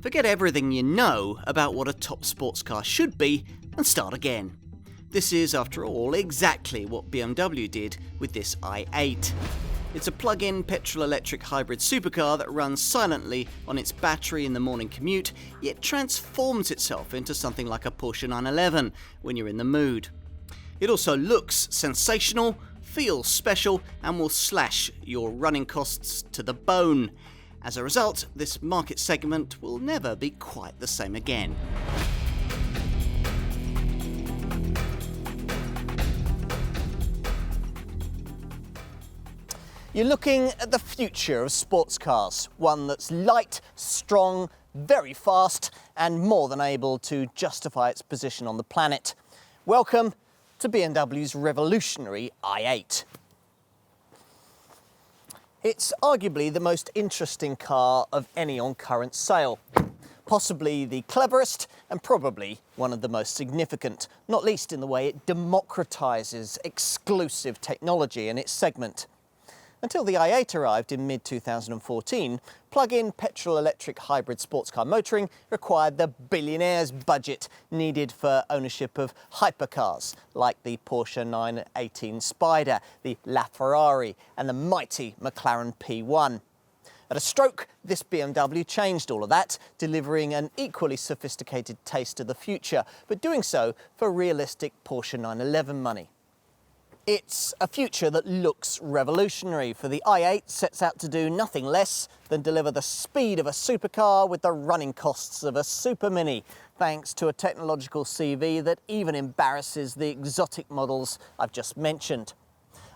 Forget everything you know about what a top sports car should be and start again. This is, after all, exactly what BMW did with this i8. It's a plug-in petrol-electric hybrid supercar that runs silently on its battery in the morning commute, yet transforms itself into something like a Porsche 911 when you're in the mood. It also looks sensational, feels special, and will slash your running costs to the bone. As a result, this market segment will never be quite the same again. You're looking at the future of sports cars, one that's light, strong, very fast, and more than able to justify its position on the planet. Welcome to BMW's revolutionary i8. It's arguably the most interesting car of any on current sale. Possibly the cleverest and probably one of the most significant, not least in the way it democratizes exclusive technology in its segment. Until the i8 arrived in mid-2014, plug-in petrol-electric hybrid sports car motoring required the billionaires budget needed for ownership of hypercars like the Porsche 918 Spyder, the Ferrari and the mighty Mclaren P1. At a stroke, this BMW changed all of that, delivering an equally sophisticated taste of the future, but doing so for realistic Porsche 911 money. It's a future that looks revolutionary, for the i8 sets out to do nothing less than deliver the speed of a supercar with the running costs of a super mini, thanks to a technological CV that even embarrasses the exotic models I've just mentioned.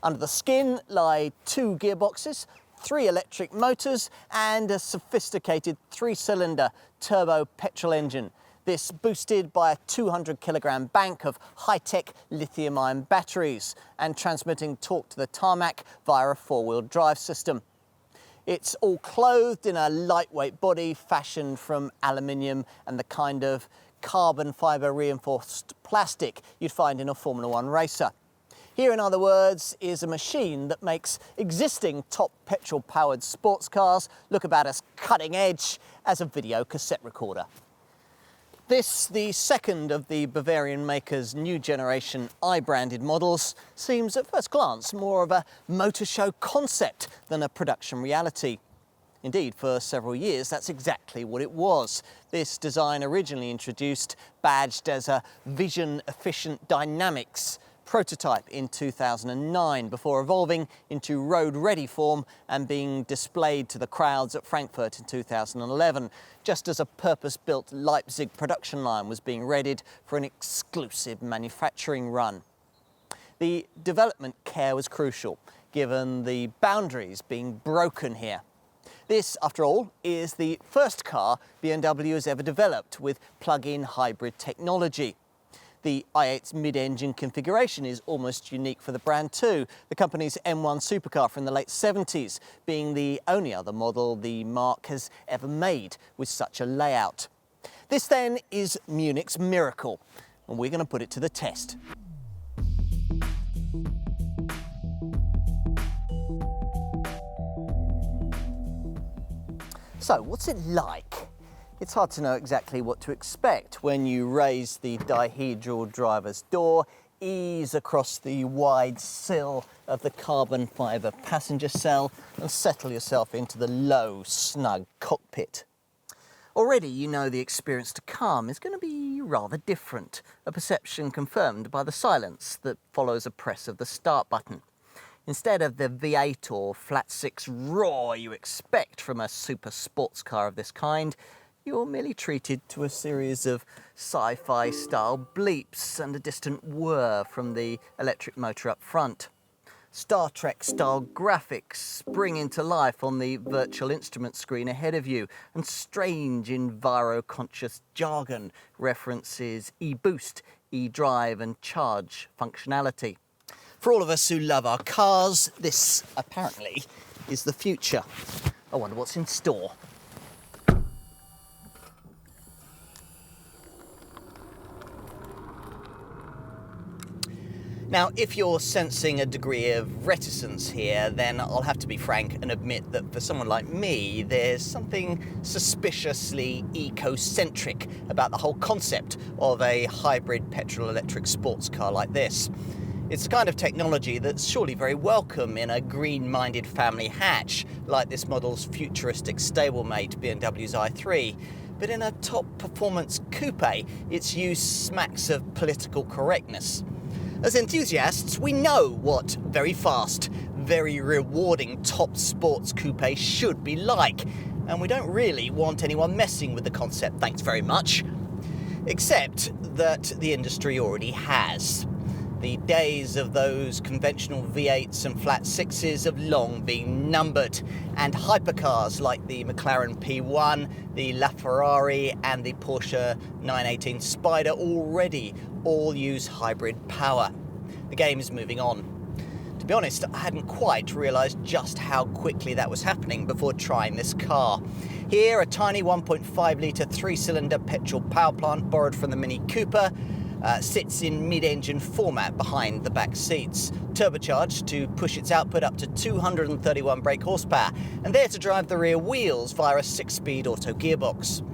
Under the skin lie 2 gearboxes, 3 electric motors and a sophisticated 3-cylinder turbo petrol engine. This boosted by a 200-kilogram bank of high-tech lithium-ion batteries and transmitting torque to the tarmac via a 4-wheel drive system. It's all clothed in a lightweight body fashioned from aluminium and the kind of carbon fibre reinforced plastic you'd find in a Formula One racer. Here, in other words, is a machine that makes existing top petrol-powered sports cars look about as cutting edge as a video cassette recorder. This, the second of the Bavarian maker's new generation I-branded models, seems at first glance more of a motor show concept than a production reality. Indeed, for several years, that's exactly what it was. This design, originally introduced, badged as a Vision Efficient Dynamics prototype in 2009, before evolving into road-ready form and being displayed to the crowds at Frankfurt in 2011, just as a purpose-built Leipzig production line was being readied for an exclusive manufacturing run. The development care was crucial, given the boundaries being broken here. This, after all, is the first car BMW has ever developed with plug-in hybrid technology. The i8's mid-engine configuration is almost unique for the brand too, the company's M1 supercar from the late 70s being the only other model the marque has ever made with such a layout. This then is Munich's miracle, and we're going to put it to the test. So, what's it like? It's hard to know exactly what to expect when you raise the dihedral driver's door, ease across the wide sill of the carbon fibre passenger cell and settle yourself into the low, snug cockpit. Already you know the experience to come is going to be rather different, a perception confirmed by the silence that follows a press of the start button. Instead of the V8 or flat 6 roar you expect from a super sports car of this kind, you're merely treated to a series of sci-fi style bleeps and a distant whir from the electric motor up front. Star Trek style graphics spring into life on the virtual instrument screen ahead of you, and strange enviro-conscious jargon references e-boost, e-drive and charge functionality. For all of us who love our cars, this apparently is the future. I wonder what's in store. Now, if you're sensing a degree of reticence here, then I'll have to be frank and admit that for someone like me, there's something suspiciously eco-centric about the whole concept of a hybrid petrol-electric sports car like this. It's the kind of technology that's surely very welcome in a green-minded family hatch, like this model's futuristic stablemate BMW's i3. But in a top-performance coupe, its use smacks of political correctness. As enthusiasts, we know what very fast, very rewarding top sports coupe should be like, and we don't really want anyone messing with the concept, thanks very much. Except that the industry already has. The days of those conventional V8s and flat sixes have long been numbered, and hypercars like the Mclaren P1, the Ferrari and the Porsche 918 Spyder already all use hybrid power. The game is moving on. To be honest, I hadn't quite realised just how quickly that was happening before trying this car. Here, a tiny 1.5 litre 3-cylinder petrol power plant borrowed from the Mini Cooper sits in mid-engine format behind the back seats, turbocharged to push its output up to 231 brake horsepower, and there to drive the rear wheels via a 6-speed auto gearbox.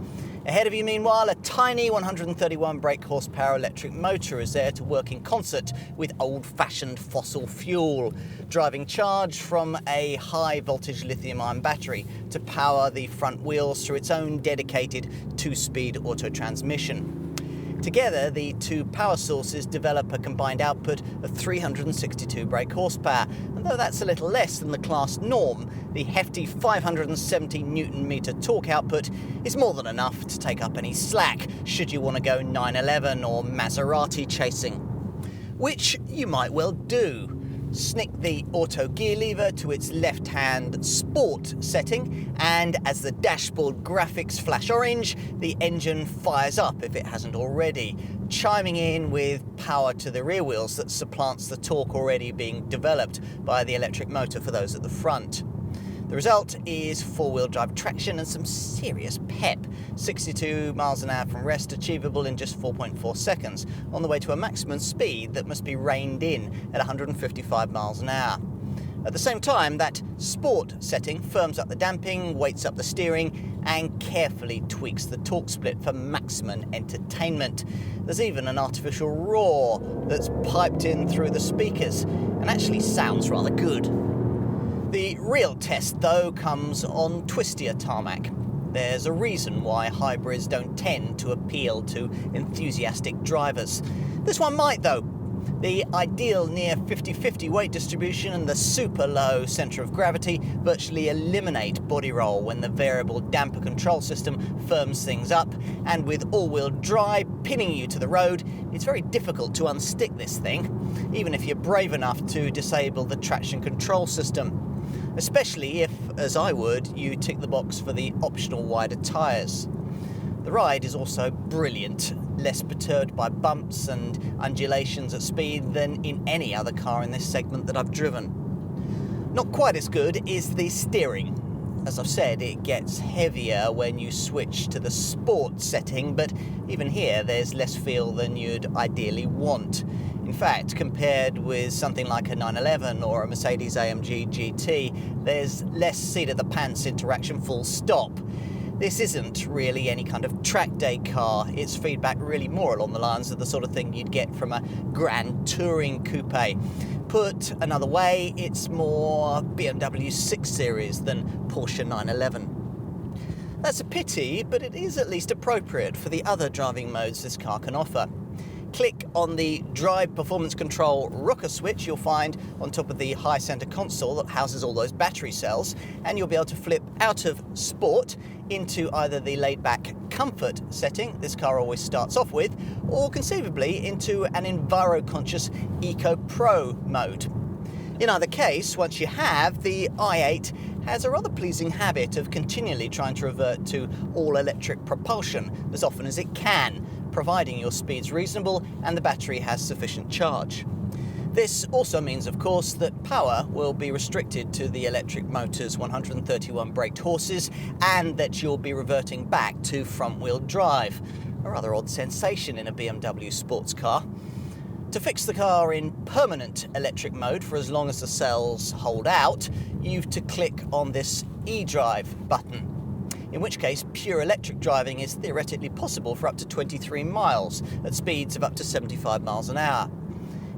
Ahead of you, meanwhile, a tiny 131 brake horsepower electric motor is there to work in concert with old-fashioned fossil fuel, driving charge from a high-voltage lithium-ion battery to power the front wheels through its own dedicated 2-speed auto transmission. Together, the two power sources develop a combined output of 362 brake horsepower, and though that's a little less than the class norm, the hefty 570 Newton-meter torque output is more than enough to take up any slack should you want to go 911 or Maserati chasing. Which you might well do. Snick the auto gear lever to its left-hand sport setting, and as the dashboard graphics flash orange, the engine fires up if it hasn't already, chiming in with power to the rear wheels that supplants the torque already being developed by the electric motor for those at the front. The result is four-wheel drive traction and some serious pep. 62 miles an hour from rest achievable in just 4.4 seconds, on the way to a maximum speed that must be reined in at 155 miles an hour. At the same time, that sport setting firms up the damping, weights up the steering, and carefully tweaks the torque split for maximum entertainment. There's even an artificial roar that's piped in through the speakers, and actually sounds rather good. The real test, though, comes on twistier tarmac. There's a reason why hybrids don't tend to appeal to enthusiastic drivers. This one might, though. The ideal near 50-50 weight distribution and the super low centre of gravity virtually eliminate body roll when the variable damper control system firms things up, and with all-wheel drive pinning you to the road, it's very difficult to unstick this thing, even if you're brave enough to disable the traction control system. Especially if, as I would, you tick the box for the optional wider tyres. The ride is also brilliant, less perturbed by bumps and undulations at speed than in any other car in this segment that I've driven. Not quite as good is the steering. As I've said, it gets heavier when you switch to the sport setting, but even here there's less feel than you'd ideally want. In fact, compared with something like a 911 or a Mercedes-AMG GT, there's less seat-of-the-pants interaction, full stop. This isn't really any kind of track day car. Its feedback really more along the lines of the sort of thing you'd get from a grand touring coupe. Put another way, it's more BMW 6 Series than Porsche 911. That's a pity, but it is at least appropriate for the other driving modes this car can offer. Click on the Drive Performance Control rocker switch you'll find on top of the high center console that houses all those battery cells, and you'll be able to flip out of Sport into either the laid-back Comfort setting this car always starts off with, or conceivably into an enviro-conscious Eco Pro mode. In either case, once you have, the i8 has a rather pleasing habit of continually trying to revert to all-electric propulsion as often as it can, providing your speed's reasonable and the battery has sufficient charge. This also means, of course, that power will be restricted to the electric motor's 131 braked horses, and that you'll be reverting back to front-wheel drive, a rather odd sensation in a BMW sports car. To fix the car in permanent electric mode for as long as the cells hold out, you've to click on this eDrive button, in which case pure electric driving is theoretically possible for up to 23 miles at speeds of up to 75 miles an hour.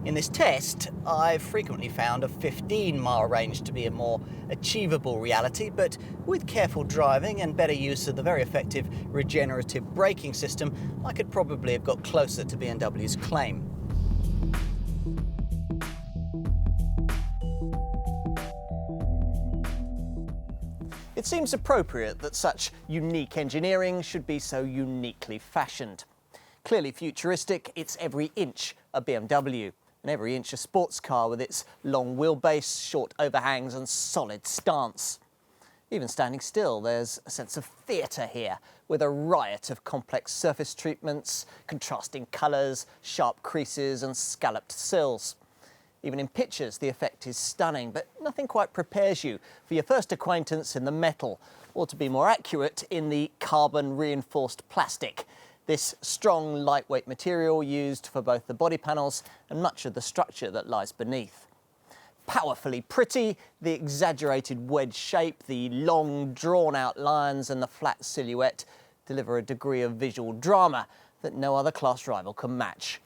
In this test, I've frequently found a 15-mile range to be a more achievable reality, but with careful driving and better use of the very effective regenerative braking system, I could probably have got closer to BMW's claim. It seems appropriate that such unique engineering should be so uniquely fashioned. Clearly futuristic, it's every inch a BMW, and every inch a sports car with its long wheelbase, short overhangs and solid stance. Even standing still, there's a sense of theatre here, with a riot of complex surface treatments, contrasting colours, sharp creases and scalloped sills. Even in pictures, the effect is stunning, but nothing quite prepares you for your first acquaintance in the metal, or to be more accurate, in the carbon-reinforced plastic. This strong, lightweight material used for both the body panels and much of the structure that lies beneath. Powerfully pretty, the exaggerated wedge shape, the long, drawn-out lines and the flat silhouette deliver a degree of visual drama that no other class rival can match.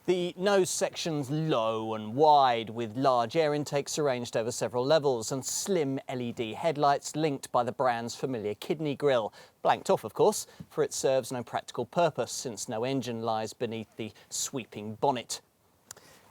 The nose section's low and wide, with large air intakes arranged over several levels and slim LED headlights linked by the brand's familiar kidney grille. Blanked off, of course, for it serves no practical purpose since no engine lies beneath the sweeping bonnet.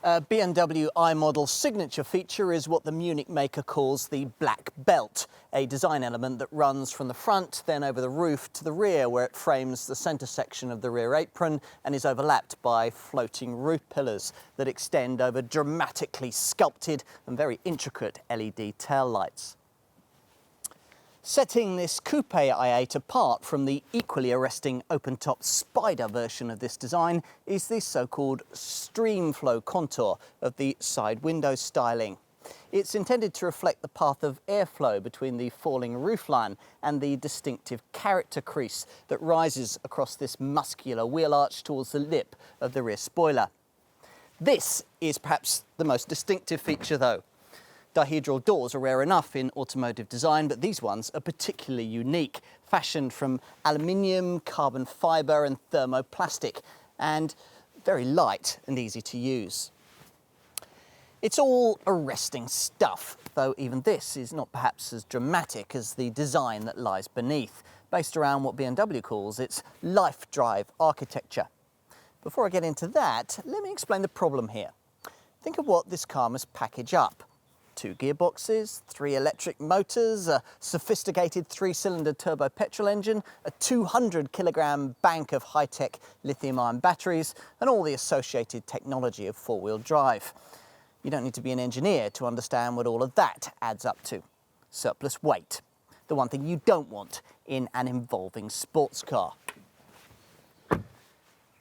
BMW iModel's signature feature is what the Munich maker calls the black belt, a design element that runs from the front, then over the roof to the rear, where it frames the centre section of the rear apron and is overlapped by floating roof pillars that extend over dramatically sculpted and very intricate LED tail lights. Setting this coupe i8 apart from the equally arresting open-top Spyder version of this design is the so-called streamflow contour of the side window styling. It's intended to reflect the path of airflow between the falling roofline and the distinctive character crease that rises across this muscular wheel arch towards the lip of the rear spoiler. This is perhaps the most distinctive feature though. Dihedral doors are rare enough in automotive design, but these ones are particularly unique, fashioned from aluminium, carbon fibre and thermoplastic, and very light and easy to use. It's all arresting stuff, though even this is not perhaps as dramatic as the design that lies beneath, based around what BMW calls its life drive architecture. Before I get into that, let me explain the problem here. Think of what this car must package up. 2 gearboxes, 3 electric motors, a sophisticated 3-cylinder turbo petrol engine, a 200-kilogram bank of high-tech lithium-ion batteries, and all the associated technology of 4-wheel drive. You don't need to be an engineer to understand what all of that adds up to. Surplus weight, the one thing you don't want in an involving sports car.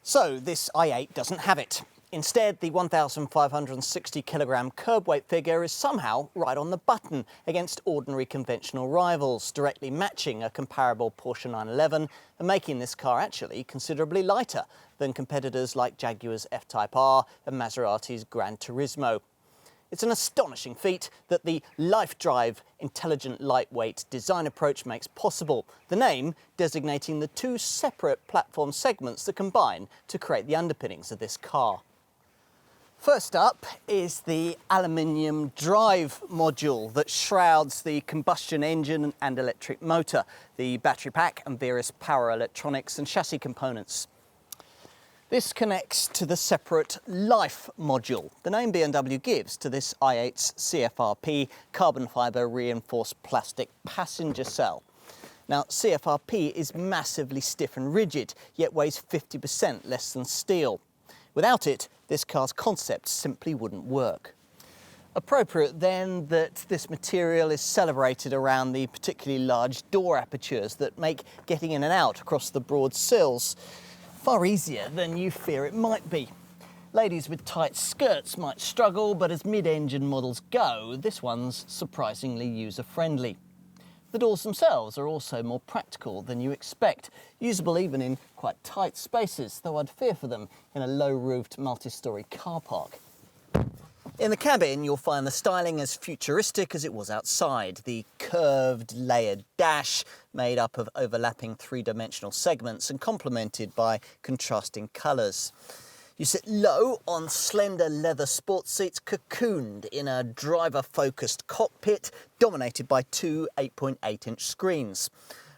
So this i8 doesn't have it. Instead, the 1,560 kilogram curb weight figure is somehow right on the button against ordinary conventional rivals, directly matching a comparable Porsche 911 and making this car actually considerably lighter than competitors like Jaguar's F-Type R and Maserati's Gran Turismo. It's an astonishing feat that the LifeDrive intelligent lightweight design approach makes possible, the name designating the 2 separate platform segments that combine to create the underpinnings of this car. First up is the aluminium drive module that shrouds the combustion engine and electric motor, the battery pack and various power electronics and chassis components. This connects to the separate Life module, the name BMW gives to this i8's CFRP carbon fibre reinforced plastic passenger cell. Now, CFRP is massively stiff and rigid, yet weighs 50% less than steel. Without it, this car's concept simply wouldn't work. Appropriate then that this material is celebrated around the particularly large door apertures that make getting in and out across the broad sills far easier than you fear it might be. Ladies with tight skirts might struggle, but as mid-engine models go, this one's surprisingly user-friendly. The doors themselves are also more practical than you expect, usable even in quite tight spaces, though I'd fear for them in a low-roofed multi-storey car park. In the cabin, you'll find the styling as futuristic as it was outside. The curved, layered dash, made up of overlapping three-dimensional segments and complemented by contrasting colours. You sit low on slender leather sports seats, cocooned in a driver-focused cockpit dominated by two 8.8-inch screens.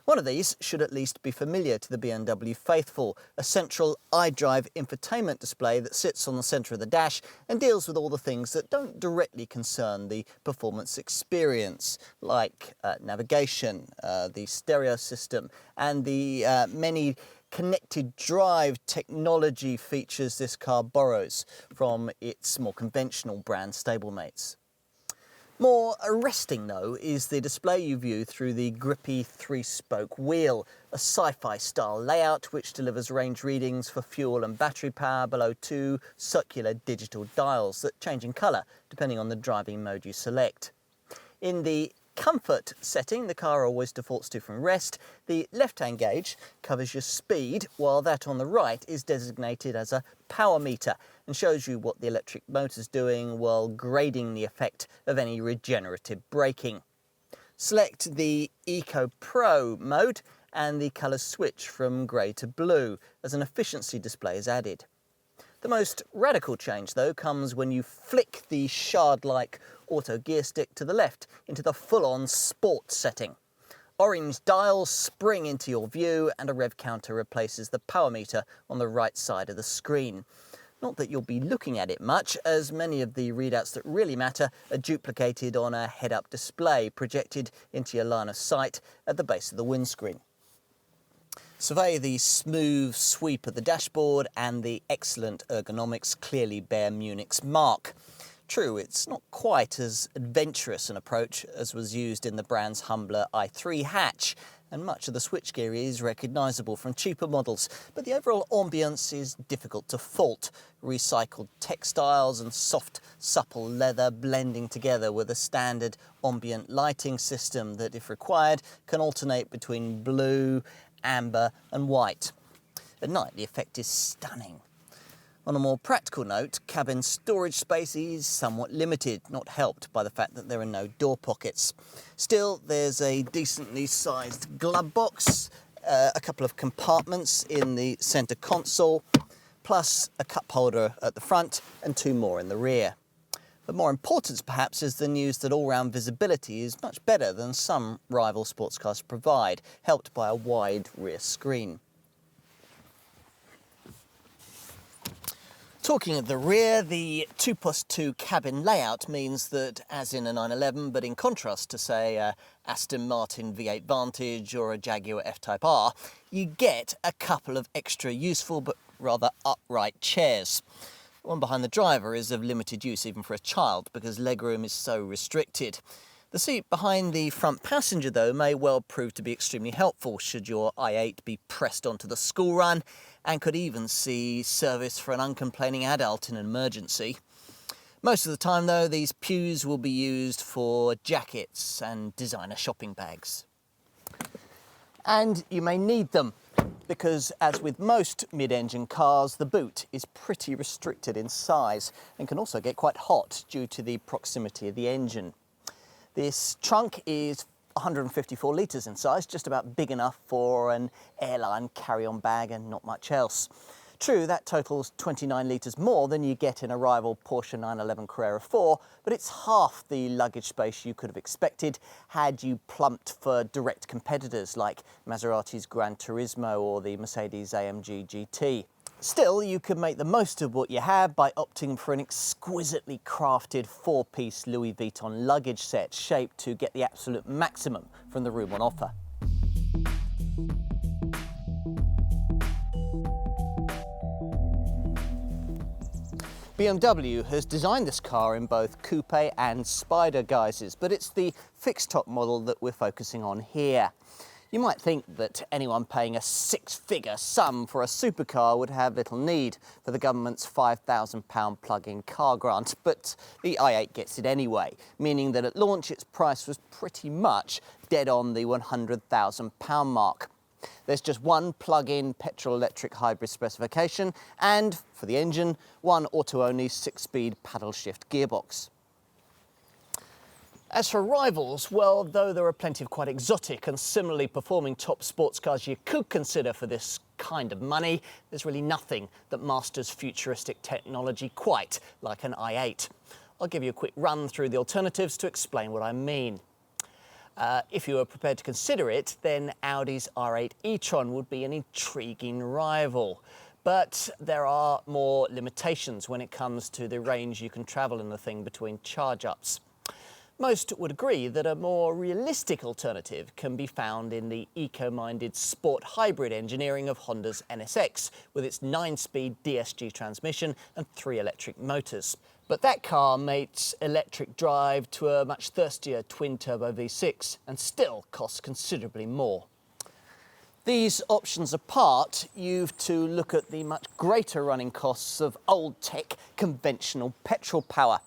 One of these should at least be familiar to the BMW faithful, a central iDrive infotainment display that sits on the centre of the dash and deals with all the things that don't directly concern the performance experience, like navigation, the stereo system, and the many connected drive technology features this car borrows from its more conventional brand stablemates. More arresting, though, is the display you view through the grippy three-spoke wheel, a sci-fi style layout which delivers range readings for fuel and battery power below two circular digital dials that change in colour depending on the driving mode you select. In the comfort setting, the car always defaults to from rest. The left-hand gauge covers your speed, while that on the right is designated as a power meter and shows you what the electric motor's doing while grading the effect of any regenerative braking. Select the Eco Pro mode and the colours switch from grey to blue as an efficiency display is added. The most radical change, though, comes when you flick the shard-like auto gear stick to the left into the full-on sport setting. Orange dials spring into your view and a rev counter replaces the power meter on the right side of the screen. Not that you'll be looking at it much, as many of the readouts that really matter are duplicated on a head-up display projected into your line of sight at the base of the windscreen. Survey the smooth sweep of the dashboard and the excellent ergonomics clearly bear Munich's mark. True, it's not quite as adventurous an approach as was used in the brand's humbler i3 hatch, and much of the switchgear is recognisable from cheaper models, but the overall ambience is difficult to fault. Recycled textiles and soft, supple leather blending together with a standard ambient lighting system that, if required, can alternate between blue, amber and white. At night, the effect is stunning. On a more practical note, cabin storage space is somewhat limited, not helped by the fact that there are no door pockets. Still, there's a decently sized glove box, a couple of compartments in the centre console, plus a cup holder at the front and two more in the rear. But more important perhaps is the news that all-round visibility is much better than some rival sports cars provide, helped by a wide rear screen. Talking of the rear, the 2+2 cabin layout means that, as in a 911, but in contrast to, say, a Aston Martin V8 Vantage or a Jaguar F-Type R, you get a couple of extra useful but rather upright chairs. The one behind the driver is of limited use even for a child because legroom is so restricted. The seat behind the front passenger, though, may well prove to be extremely helpful should your i8 be pressed onto the school run, and could even see service for an uncomplaining adult in an emergency. Most of the time, though, these pews will be used for jackets and designer shopping bags. And you may need them, because as with most mid-engine cars, the boot is pretty restricted in size and can also get quite hot due to the proximity of the engine. This trunk is 154 litres in size, just about big enough for an airline carry-on bag and not much else. True, that totals 29 litres more than you get in a rival Porsche 911 Carrera 4, but it's half the luggage space you could have expected had you plumped for direct competitors like Maserati's Gran Turismo or the Mercedes AMG GT. Still, you could make the most of what you have by opting for an exquisitely crafted four-piece Louis Vuitton luggage set shaped to get the absolute maximum from the room on offer. BMW has designed this car in both coupe and Spyder guises, but it's the fixed-top model that we're focusing on here. You might think that anyone paying a six-figure sum for a supercar would have little need for the government's £5,000 plug-in car grant, but the i8 gets it anyway, meaning that at launch its price was pretty much dead on the £100,000 mark. There's just one plug-in petrol-electric hybrid specification and, for the engine, one auto-only 6-speed paddle-shift gearbox. As for rivals, well, though there are plenty of quite exotic and similarly performing top sports cars you could consider for this kind of money, there's really nothing that masters futuristic technology quite like an i8. I'll give you a quick run through the alternatives to explain what I mean. If you were prepared to consider it, then Audi's R8 e-tron would be an intriguing rival. But there are more limitations when it comes to the range you can travel in the thing between charge-ups. Most would agree that a more realistic alternative can be found in the eco-minded sport hybrid engineering of Honda's NSX, with its 9-speed DSG transmission and 3 electric motors. But that car mates electric drive to a much thirstier twin-turbo V6 and still costs considerably more. These options apart, you've to look at the much greater running costs of old-tech conventional petrol power.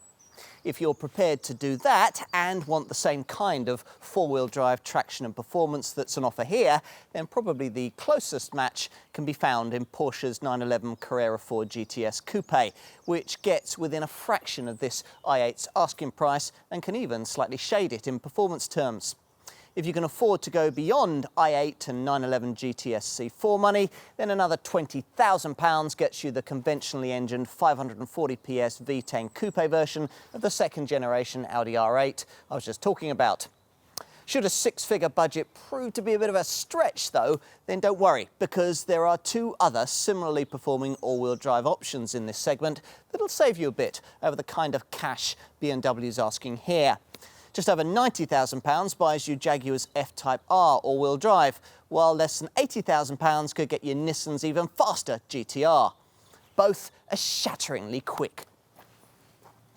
If you're prepared to do that and want the same kind of four-wheel drive traction and performance that's on offer here, then probably the closest match can be found in Porsche's 911 Carrera 4 GTS Coupe, which gets within a fraction of this i8's asking price and can even slightly shade it in performance terms. If you can afford to go beyond i8 and 911 GTS C4 money, then another £20,000 gets you the conventionally engined 540 PS V10 coupe version of the second generation Audi R8 I was just talking about. Should a six-figure budget prove to be a bit of a stretch though, then don't worry, because there are two other similarly performing all-wheel drive options in this segment that'll save you a bit over the kind of cash BMW's asking here. Just over £90,000 buys you Jaguar's F-Type R all-wheel drive, while less than £80,000 could get you Nissan's even faster GT-R. Both are shatteringly quick.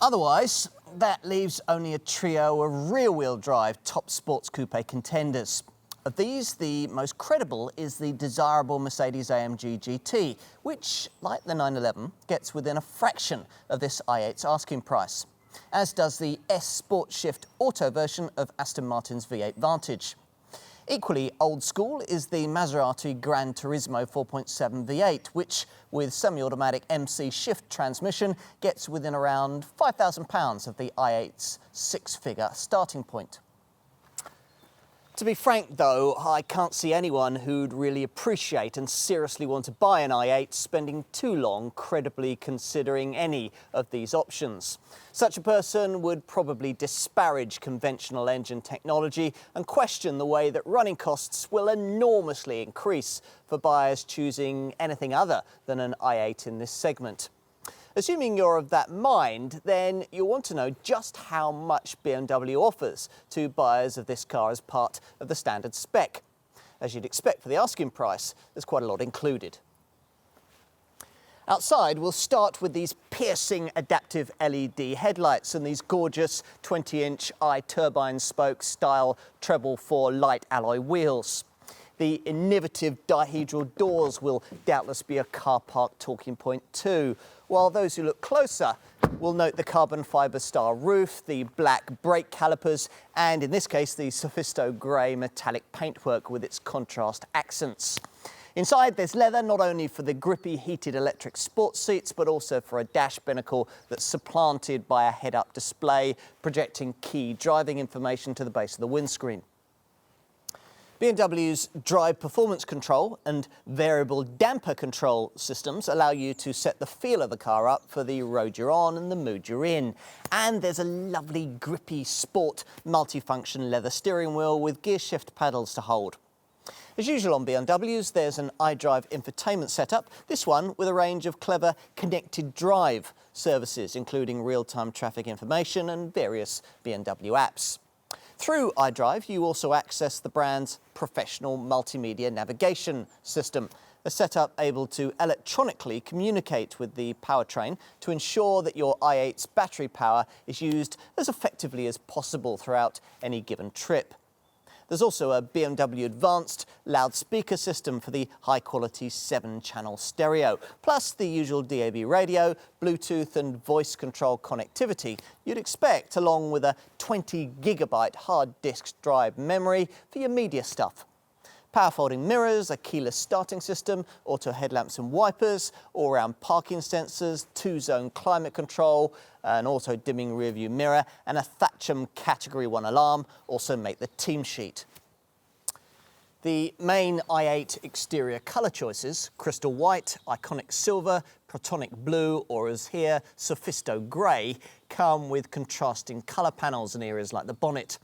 Otherwise, that leaves only a trio of rear-wheel drive top sports coupe contenders. Of these, the most credible is the desirable Mercedes-AMG GT, which, like the 911, gets within a fraction of this i8's asking price, as does the S Sport Shift Auto version of Aston Martin's V8 Vantage. Equally old school is the Maserati Gran Turismo 4.7 V8, which, with semi-automatic MC Shift transmission, gets within around £5,000 of the i8's six-figure starting point. To be frank though, I can't see anyone who'd really appreciate and seriously want to buy an i8 spending too long credibly considering any of these options. Such a person would probably disparage conventional engine technology and question the way that running costs will enormously increase for buyers choosing anything other than an i8 in this segment. Assuming you're of that mind, then you'll want to know just how much BMW offers to buyers of this car as part of the standard spec. As you'd expect for the asking price, there's quite a lot included. Outside, we'll start with these piercing adaptive LED headlights and these gorgeous 20-inch I-turbine spoke style treble 4 light alloy wheels. The innovative dihedral doors will doubtless be a car park talking point too, while those who look closer will note the carbon fibre star roof, the black brake calipers, and in this case the Sophisto grey metallic paintwork with its contrast accents. Inside there's leather not only for the grippy heated electric sports seats, but also for a dash binnacle that's supplanted by a head-up display projecting key driving information to the base of the windscreen. BMW's drive performance control and variable damper control systems allow you to set the feel of the car up for the road you're on and the mood you're in. And there's a lovely grippy sport multifunction leather steering wheel with gear shift paddles to hold. As usual on BMWs, there's an iDrive infotainment setup, this one with a range of clever connected drive services, including real-time traffic information and various BMW apps. Through iDrive, you also access the brand's professional multimedia navigation system, a setup able to electronically communicate with the powertrain to ensure that your i8's battery power is used as effectively as possible throughout any given trip. There's also a BMW advanced loudspeaker system for the high-quality 7-channel stereo, plus the usual DAB radio, Bluetooth and voice control connectivity you'd expect, along with a 20-gigabyte hard disk drive memory for your media stuff. Power folding mirrors, a keyless starting system, auto headlamps and wipers, all-round parking sensors, 2-zone climate control, an auto dimming rearview mirror and a Thatcham Category 1 alarm also make the team sheet. The main i8 exterior colour choices, crystal white, iconic silver, protonic blue, or as here, sophisto grey, come with contrasting colour panels in areas like the bonnet.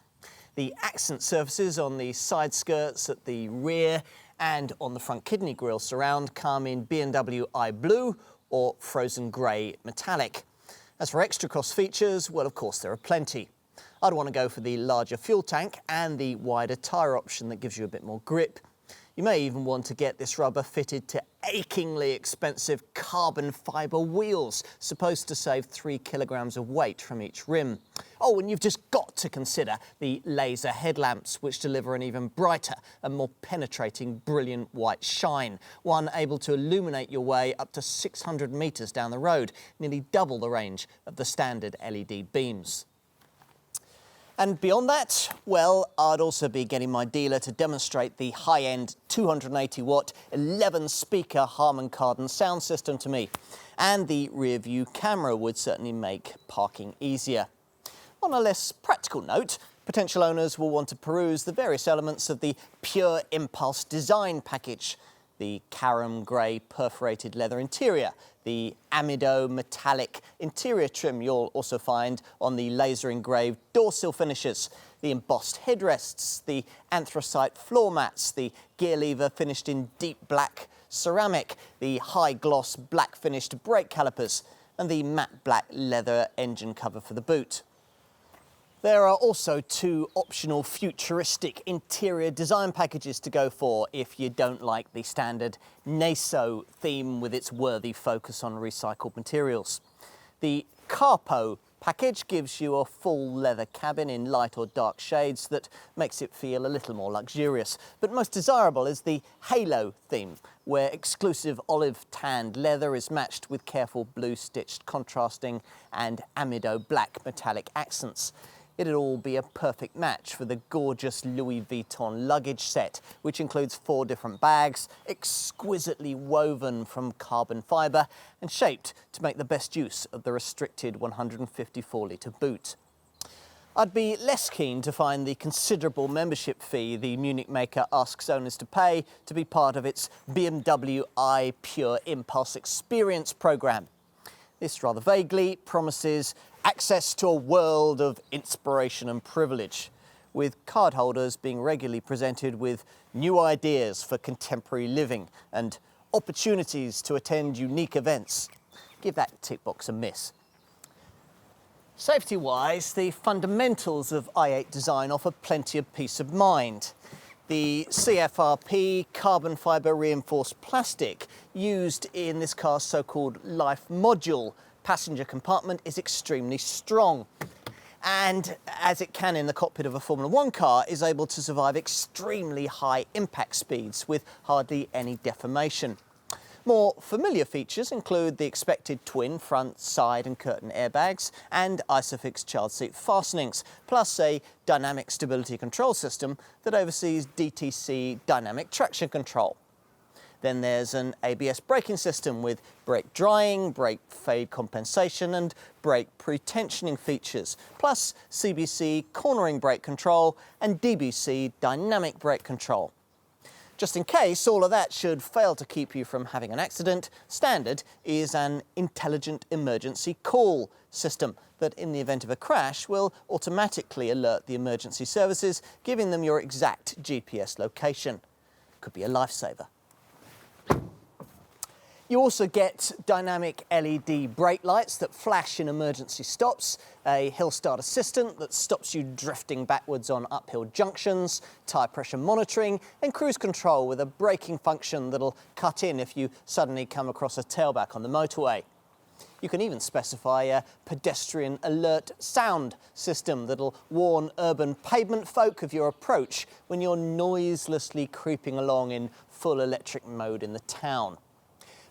The accent surfaces on the side skirts at the rear and on the front kidney grille surround come in BMW i Blue or frozen grey metallic. As for extra cost features, well, of course, there are plenty. I'd want to go for the larger fuel tank and the wider tyre option that gives you a bit more grip. You may even want to get this rubber fitted to achingly expensive carbon fibre wheels, supposed to save 3 kilograms of weight from each rim. Oh, and you've just got to consider the laser headlamps, which deliver an even brighter and more penetrating brilliant white shine, one able to illuminate your way up to 600 metres down the road, nearly double the range of the standard LED beams. And beyond that, well, I'd also be getting my dealer to demonstrate the high-end 280-watt 11-speaker Harman Kardon sound system to me. And the rear-view camera would certainly make parking easier. On a less practical note, potential owners will want to peruse the various elements of the Pure Impulse design package. The carom grey perforated leather interior, the amido metallic interior trim you'll also find on the laser engraved door sill finishes, the embossed headrests, the anthracite floor mats, the gear lever finished in deep black ceramic, the high gloss black finished brake calipers and the matte black leather engine cover for the boot. There are also 2 optional futuristic interior design packages to go for if you don't like the standard NASO theme with its worthy focus on recycled materials. The Carpo package gives you a full leather cabin in light or dark shades that makes it feel a little more luxurious. But most desirable is the Halo theme, where exclusive olive tanned leather is matched with careful blue stitched contrasting and amido black metallic accents. It'd all be a perfect match for the gorgeous Louis Vuitton luggage set, which includes 4 different bags, exquisitely woven from carbon fibre and shaped to make the best use of the restricted 154-litre boot. I'd be less keen to find the considerable membership fee the Munich maker asks owners to pay to be part of its BMW i Pure Impulse Experience programme. This rather vaguely promises access to a world of inspiration and privilege, with cardholders being regularly presented with new ideas for contemporary living and opportunities to attend unique events. Give that tick box a miss. Safety-wise, the fundamentals of i8 design offer plenty of peace of mind. The CFRP carbon fibre reinforced plastic used in this car's so-called life module passenger compartment is extremely strong, and as it can in the cockpit of a Formula 1 car, is able to survive extremely high impact speeds with hardly any deformation. More familiar features include the expected twin front, side and curtain airbags and Isofix child seat fastenings, plus a dynamic stability control system that oversees DTC dynamic traction control. Then there's an ABS braking system with brake drying, brake fade compensation and brake pre-tensioning features, plus CBC cornering brake control and DBC dynamic brake control. Just in case all of that should fail to keep you from having an accident, standard is an intelligent emergency call system that in the event of a crash will automatically alert the emergency services, giving them your exact GPS location. Could be a lifesaver. You also get dynamic LED brake lights that flash in emergency stops, a hill start assistant that stops you drifting backwards on uphill junctions, tyre pressure monitoring and cruise control with a braking function that'll cut in if you suddenly come across a tailback on the motorway. You can even specify a pedestrian alert sound system that'll warn urban pavement folk of your approach when you're noiselessly creeping along in full electric mode in the town.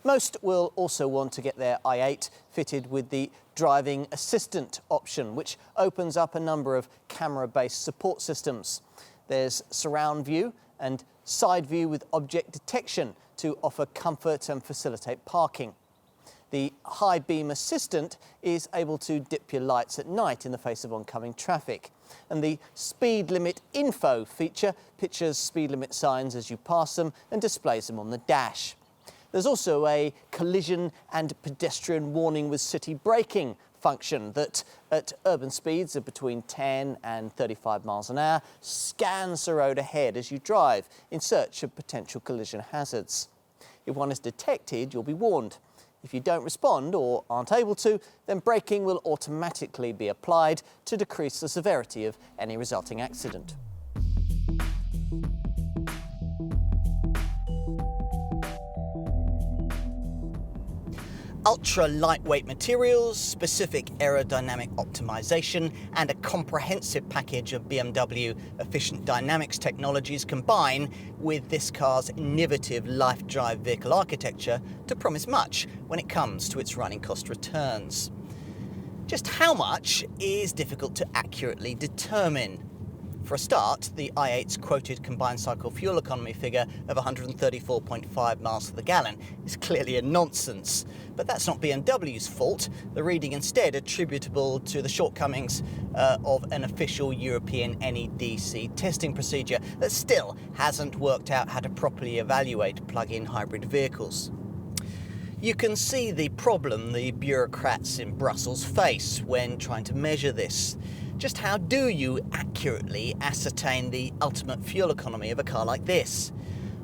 Most will also want to get their i8 fitted with the driving assistant option, which opens up a number of camera-based support systems. There's surround view and side view with object detection to offer comfort and facilitate parking. The high beam assistant is able to dip your lights at night in the face of oncoming traffic. And the speed limit info feature pictures speed limit signs as you pass them and displays them on the dash. There's also a collision and pedestrian warning with city braking function that, at urban speeds of between 10 and 35 miles an hour, scans the road ahead as you drive in search of potential collision hazards. If one is detected, you'll be warned. If you don't respond or aren't able to, then braking will automatically be applied to decrease the severity of any resulting accident. Ultra-lightweight materials, specific aerodynamic optimization and a comprehensive package of BMW efficient dynamics technologies combine with this car's innovative life drive vehicle architecture to promise much when it comes to its running cost returns. Just how much is difficult to accurately determine. For a start, the i8's quoted combined cycle fuel economy figure of 134.5 miles to the gallon is clearly a nonsense. But that's not BMW's fault, the reading instead attributable to the shortcomings of an official European NEDC testing procedure that still hasn't worked out how to properly evaluate plug-in hybrid vehicles. You can see the problem the bureaucrats in Brussels face when trying to measure this. Just how do you accurately ascertain the ultimate fuel economy of a car like this?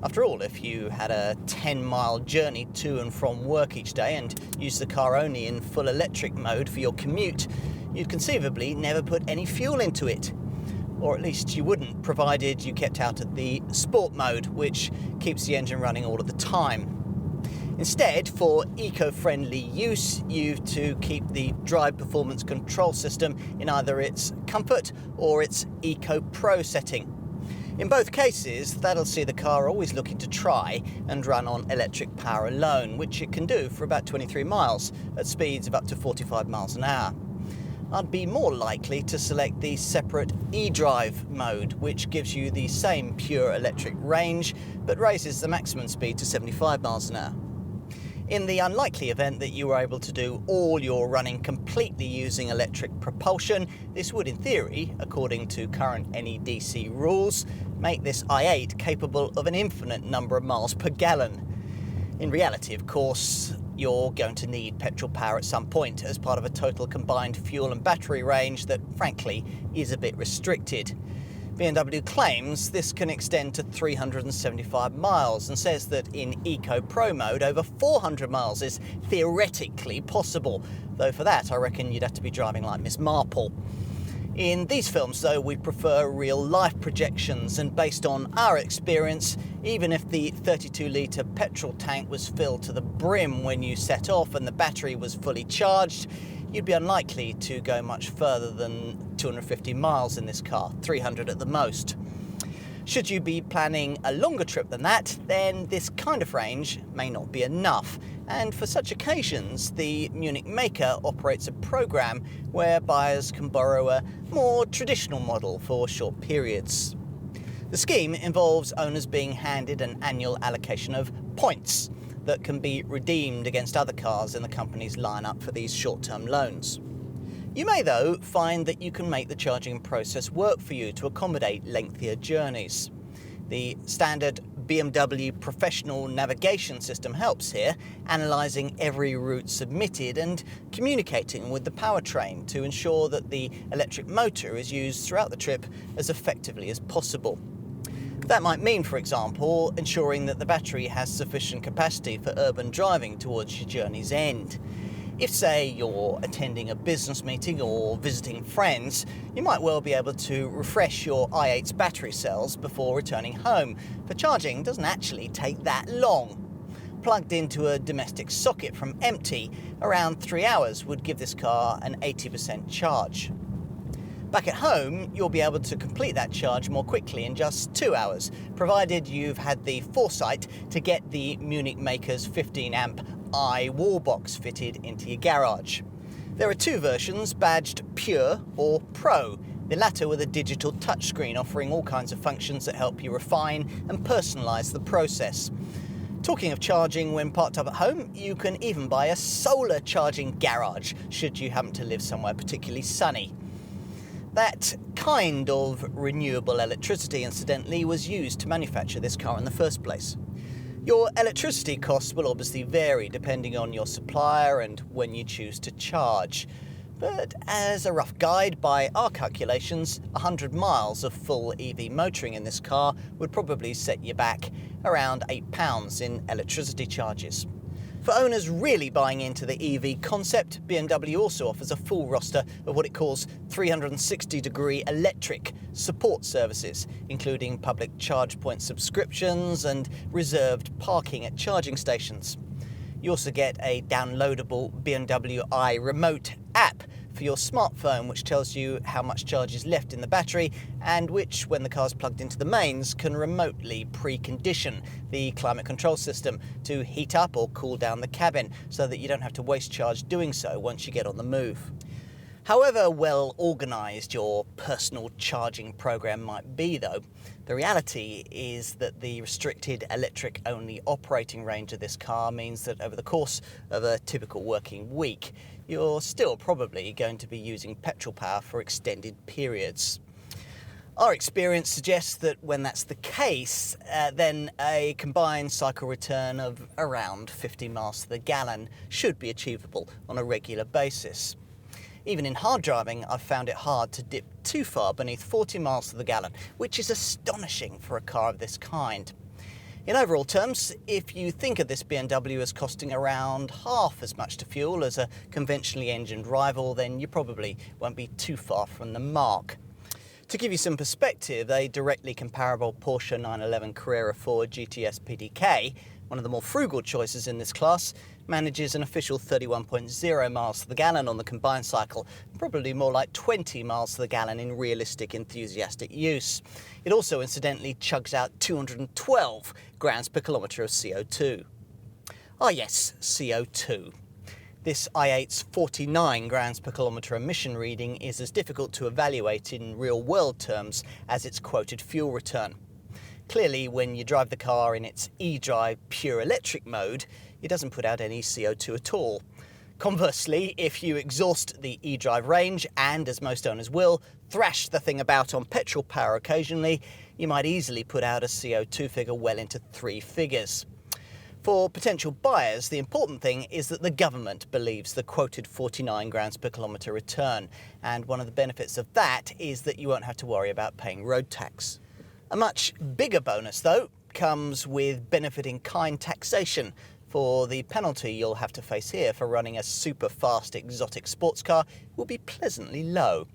After all, if you had a 10-mile journey to and from work each day and used the car only in full electric mode for your commute, you'd conceivably never put any fuel into it. Or at least you wouldn't, provided you kept out at the sport mode, which keeps the engine running all of the time. Instead, for eco-friendly use, you've to keep the drive performance control system in either its comfort or its Eco Pro setting. In both cases, that'll see the car always looking to try and run on electric power alone, which it can do for about 23 miles at speeds of up to 45 miles an hour. I'd be more likely to select the separate eDrive mode, which gives you the same pure electric range, but raises the maximum speed to 75 miles an hour. In the unlikely event that you were able to do all your running completely using electric propulsion, this would in theory, according to current NEDC rules, make this i8 capable of an infinite number of miles per gallon. In reality, of course, you're going to need petrol power at some point as part of a total combined fuel and battery range that, frankly, is a bit restricted. BMW claims this can extend to 375 miles and says that in Eco Pro mode, over 400 miles is theoretically possible, though for that I reckon you'd have to be driving like Miss Marple. In these films, though, we prefer real-life projections, and based on our experience, even if the 32-litre petrol tank was filled to the brim when you set off and the battery was fully charged, you'd be unlikely to go much further than 250 miles in this car, 300 at the most. Should you be planning a longer trip than that, then this kind of range may not be enough. And for such occasions, the Munich maker operates a program where buyers can borrow a more traditional model for short periods. The scheme involves owners being handed an annual allocation of points that can be redeemed against other cars in the company's lineup for these short-term loans. You may, though, find that you can make the charging process work for you to accommodate lengthier journeys. The standard BMW professional navigation system helps here, analysing every route submitted and communicating with the powertrain to ensure that the electric motor is used throughout the trip as effectively as possible. That might mean, for example, ensuring that the battery has sufficient capacity for urban driving towards your journey's end. If, say, you're attending a business meeting or visiting friends, you might well be able to refresh your i8's battery cells before returning home, for charging doesn't actually take that long. plugged into a domestic socket from empty, around 3 hours would give this car an 80% charge. Back at home, you'll be able to complete that charge more quickly in just 2 hours, provided you've had the foresight to get the Munich maker's 15 amp wall box fitted into your garage. There are two versions, badged Pure or Pro, the latter with a digital touchscreen offering all kinds of functions that help you refine and personalise the process. Talking of charging when parked up at home, you can even buy a solar charging garage should you happen to live somewhere particularly sunny. That kind of renewable electricity, incidentally, was used to manufacture this car in the first place. Your electricity costs will obviously vary depending on your supplier and when you choose to charge. But as a rough guide, by our calculations, 100 miles of full EV motoring in this car would probably set you back around £8 in electricity charges. For owners really buying into the EV concept, BMW also offers a full roster of what it calls 360-degree electric support services, including public charge point subscriptions and reserved parking at charging stations. You also get a downloadable BMW iRemote app for your smartphone, which tells you how much charge is left in the battery and which, when the car's plugged into the mains, can remotely precondition the climate control system to heat up or cool down the cabin so that you don't have to waste charge doing so once you get on the move. However well organised your personal charging program might be, though, the reality is that the restricted electric-only operating range of this car means that over the course of a typical working week, you're still probably going to be using petrol power for extended periods. Our experience suggests that when that's the case, then a combined cycle return of around 50 miles to the gallon should be achievable on a regular basis. Even in hard driving, I've found it hard to dip too far beneath 40 miles to the gallon, which is astonishing for a car of this kind. In overall terms, if you think of this BMW as costing around half as much to fuel as a conventionally engined rival, then you probably won't be too far from the mark. To give you some perspective, a directly comparable Porsche 911 Carrera 4 GTS PDK, one of the more frugal choices in this class, manages an official 31.0 miles to the gallon on the combined cycle, probably more like 20 miles to the gallon in realistic enthusiastic use. It also incidentally chugs out 212 grams per kilometre of CO2. Ah yes, CO2. This i8's 49 grams per kilometre emission reading is as difficult to evaluate in real-world terms as its quoted fuel return. Clearly, when you drive the car in its eDrive pure electric mode, it doesn't put out any CO2 at all. Conversely, if you exhaust the eDrive range and, as most owners will, thrash the thing about on petrol power occasionally, you might easily put out a CO2 figure well into 3 figures. For potential buyers, the important thing is that the government believes the quoted 49 grams per kilometre return, and one of the benefits of that is that you won't have to worry about paying road tax. A much bigger bonus, though, comes with benefit-in-kind taxation, for the penalty you'll have to face here for running a super fast exotic sports car will be pleasantly low.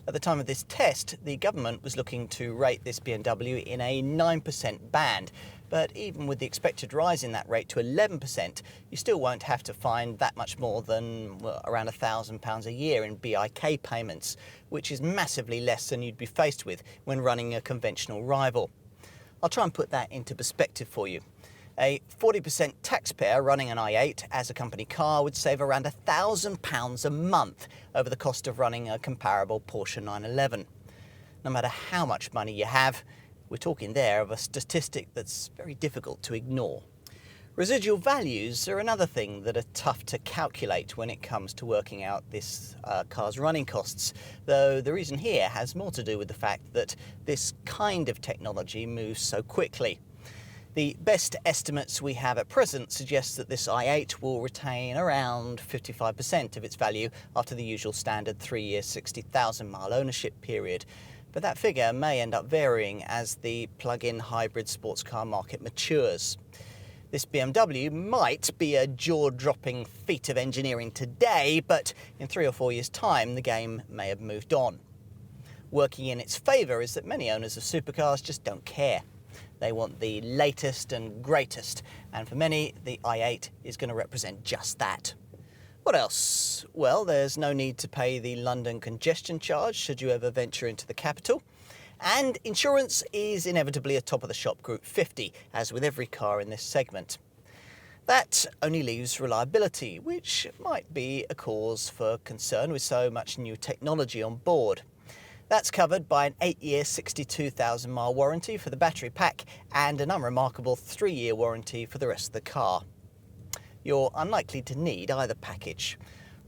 At the time of this test, the government was looking to rate this BMW in a 9% band, but even with the expected rise in that rate to 11%, you still won't have to find that much more than around £1,000 a year in BIK payments, which is massively less than you'd be faced with when running a conventional rival. I'll try and put that into perspective for you. A 40% taxpayer running an i8 as a company car would save around £1,000 a month over the cost of running a comparable Porsche 911. No matter how much money you have, we're talking there of a statistic that's very difficult to ignore. Residual values are another thing that are tough to calculate when it comes to working out this car's running costs, though the reason here has more to do with the fact that this kind of technology moves so quickly. The best estimates we have at present suggest that this i8 will retain around 55% of its value after the usual standard 3-year 60,000 mile ownership period. But that figure may end up varying as the plug-in hybrid sports car market matures. This BMW might be a jaw-dropping feat of engineering today, but in 3 or 4 years' time, the game may have moved on. Working in its favour is that many owners of supercars just don't care. They want the latest and greatest, and for many, the i8 is going to represent just that. What else? Well, there's no need to pay the London congestion charge should you ever venture into the capital. And insurance is inevitably a top-of-the-shop Group 50, as with every car in this segment. That only leaves reliability, which might be a cause for concern with so much new technology on board. That's covered by an 8-year, 62,000 mile warranty for the battery pack and an unremarkable 3-year warranty for the rest of the car. You're unlikely to need either package.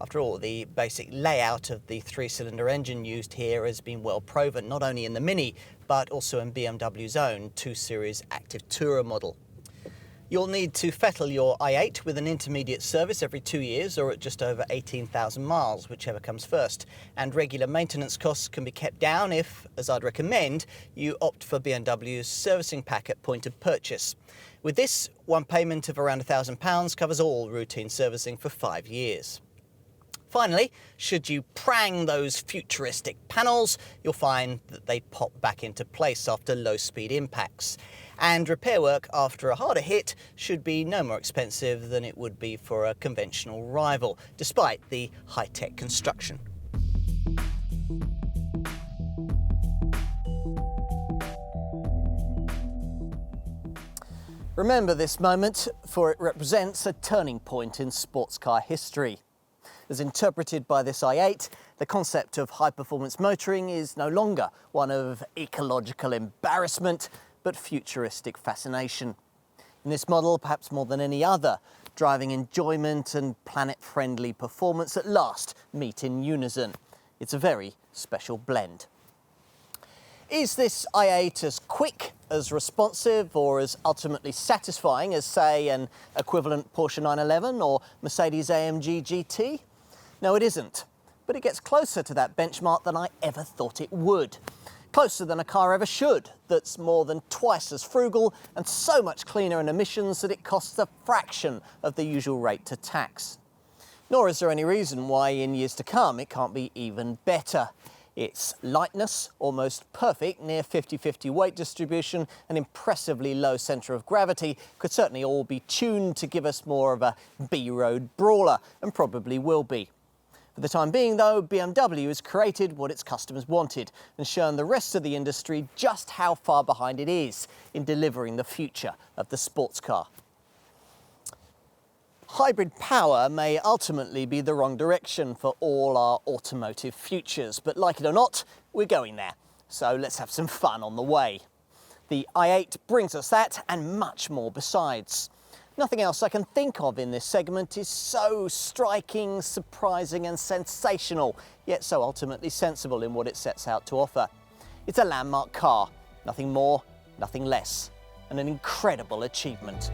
After all, the basic layout of the 3-cylinder engine used here has been well proven, not only in the Mini, but also in BMW's own 2 Series Active Tourer model. You'll need to fettle your i8 with an intermediate service every 2 years or at just over 18,000 miles, whichever comes first. And regular maintenance costs can be kept down if, as I'd recommend, you opt for BMW's servicing pack at point of purchase. With this, one payment of around £1,000 covers all routine servicing for 5 years. Finally, should you prang those futuristic panels, you'll find that they pop back into place after low-speed impacts. And repair work after a harder hit should be no more expensive than it would be for a conventional rival, despite the high-tech construction. Remember this moment, for it represents a turning point in sports car history. As interpreted by this i8, the concept of high-performance motoring is no longer one of ecological embarrassment, but futuristic fascination. In this model, perhaps more than any other, driving enjoyment and planet-friendly performance at last meet in unison. It's a very special blend. Is this i8 as quick, as responsive, or as ultimately satisfying as, say, an equivalent Porsche 911 or Mercedes-AMG GT? No, it isn't, but it gets closer to that benchmark than I ever thought it would. Closer than a car ever should, that's more than twice as frugal and so much cleaner in emissions that it costs a fraction of the usual rate to tax. Nor is there any reason why in years to come it can't be even better. Its lightness, almost perfect near 50-50 weight distribution and impressively low centre of gravity could certainly all be tuned to give us more of a B-road brawler, and probably will be. For the time being, though, BMW has created what its customers wanted and shown the rest of the industry just how far behind it is in delivering the future of the sports car. Hybrid power may ultimately be the wrong direction for all our automotive futures, but like it or not, we're going there. So let's have some fun on the way. The i8 brings us that and much more besides. Nothing else I can think of in this segment is so striking, surprising and sensational, yet so ultimately sensible in what it sets out to offer. It's a landmark car, nothing more, nothing less, and an incredible achievement.